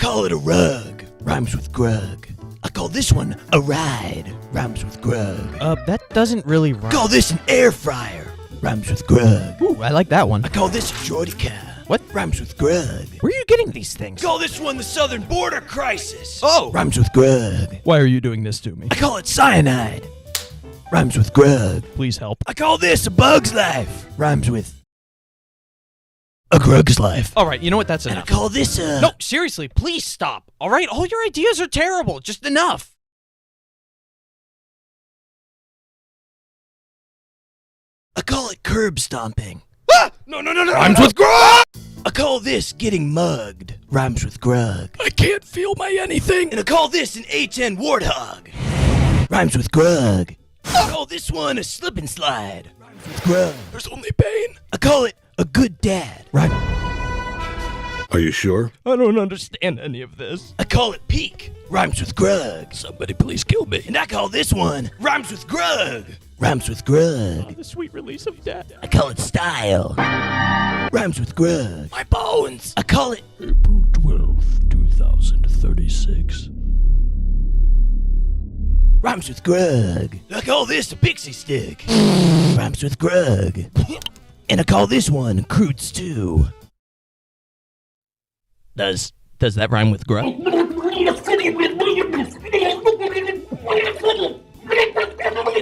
call it a rug. Rhymes with grug. I call this one a ride. Rhymes with grug. That doesn't really rhyme. Call this an air fryer. Rhymes with grug. Ooh, I like that one. I call this a Jordica. What? Rhymes with grug. Where are you getting these things? Call this one the Southern Border Crisis. Oh! Rhymes with grug. Why are you doing this to me? I call it cyanide. Rhymes with grug. Please help. I call this a bug's life. Rhymes with a grug's life. All right, you know what? That's And I enough. call this a... No, seriously, please stop. All right, all your ideas are terrible. Just enough. I call it curb stomping. Ah! No. Rhymes with grug! I call this getting mugged. Rhymes with grug. I can't feel my anything. And I call this an A10 warthog. Rhymes with grug. I call this one a slip and slide. Rhymes with grug. There's only pain. I call it a good dad. Are you sure? I don't understand any of this. I call it peak. Rhymes with grug. Somebody please kill me. And I call this one rhymes with grug. Rhymes with grug. The sweet release of death. I call it style. Rhymes with grug. My bones. I call it April 12th, 2036. rhymes with grug. I call this a pixie stick. Rhymes with grug. And I call this one crude stew. Does that rhyme with grub? And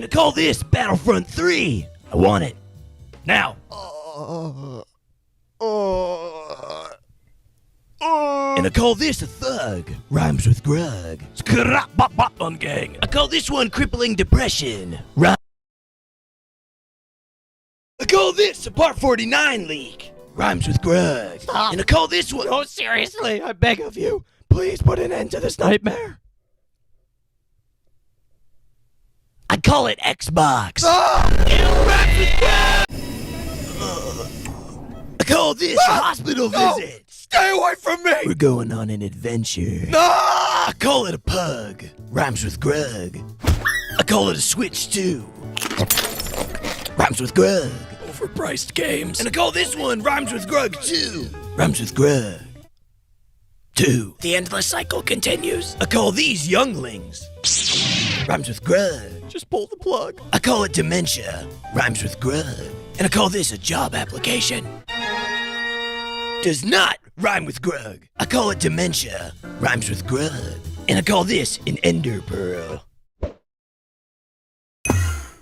I call this Battlefront 3. I want it. Now. And I call this a thug. Rhymes with grug. On gang. I call this one crippling depression. I call this a Part 49 leak. Rhymes with grug. Stop. And I call this one... No, seriously, I beg of you. Please put an end to this nightmare. I call it Xbox. I call this a hospital visit. Stay away from me. We're going on an adventure. No! I call it a pug. Rhymes with grug. I call it a Switch 2. Rhymes with grug. Overpriced games. And I call this one Rhymes with grug 2. Rhymes with grug 2. The endless cycle continues. I call these younglings. Rhymes with grug. Just pull the plug. I call it dementia. Rhymes with grug. And I call this a job application. Does not rhyme with grug. I call it dementia. Rhymes with grug. And I call this an ender pearl.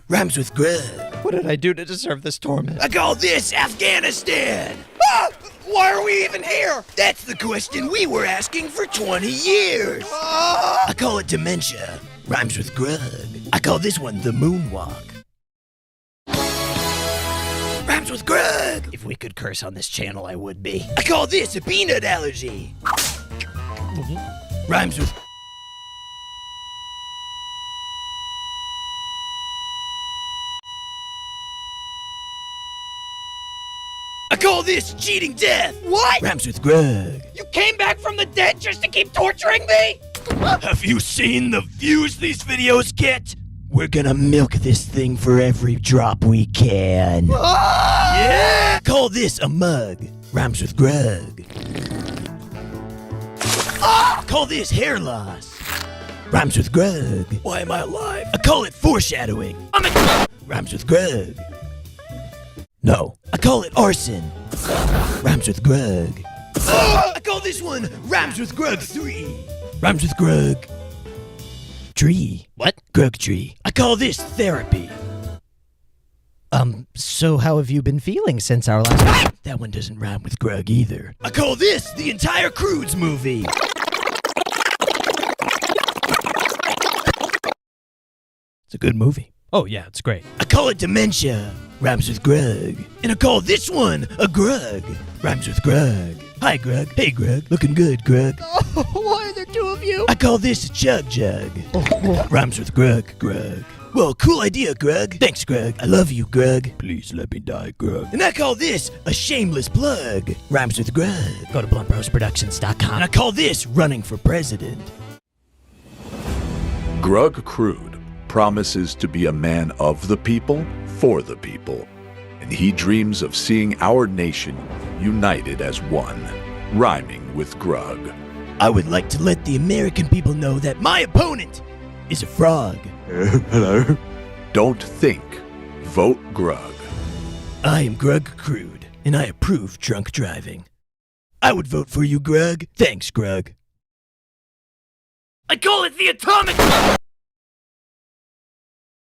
Rhymes with grug. What did I do to deserve this torment? I call this Afghanistan. Ah! Why are we even here? That's the question we were asking for 20 years. Ah! I call it dementia. Rhymes with grug. I call this one the moonwalk. Rhymes with grug. If we could curse on this channel, I would be. I call this a peanut allergy. Rhymes with... I call this cheating death. What? Rhymes with grug. You came back from the dead just to keep torturing me? Have you seen the views these videos get? We're gonna milk this thing for every drop we can. Ah! Yeah! Call this a mug. Rhymes with grug. Ah! Call this hair loss. Rhymes with grug. Why am I alive? I call it foreshadowing. Rhymes with grug. No. I call it arson. Rhymes with grug. I call this one Rhymes with grug 3. Rhymes with grug. Tree. What? Grug tree. I call this therapy. So how have you been feeling since our last... That one doesn't rhyme with grug either. I call this the entire Crudes movie. It's a good movie. Oh, yeah, it's great. I call it dementia. Rhymes with grug. And I call this one a grug. Rhymes with grug. Hi, Grug. Hey, Grug. Looking good, Grug. Oh, why are there two of you? I call this a chug jug. Rhymes with grug, Grug. Well, cool idea, Grug. Thanks, Grug. I love you, Grug. Please let me die, Grug. And I call this a shameless plug. Rhymes with grug. Go to bluntbrosproductions.com. And I call this running for president. Grug Crude promises to be a man of the people, for the people. And he dreams of seeing our nation united as one, rhyming with grug. I would like to let the American people know that my opponent is a frog. Hello? Don't think. Vote Grug. I am Grug Crude, and I approve drunk driving. I would vote for you, Grug. Thanks, Grug. I call it the atomic...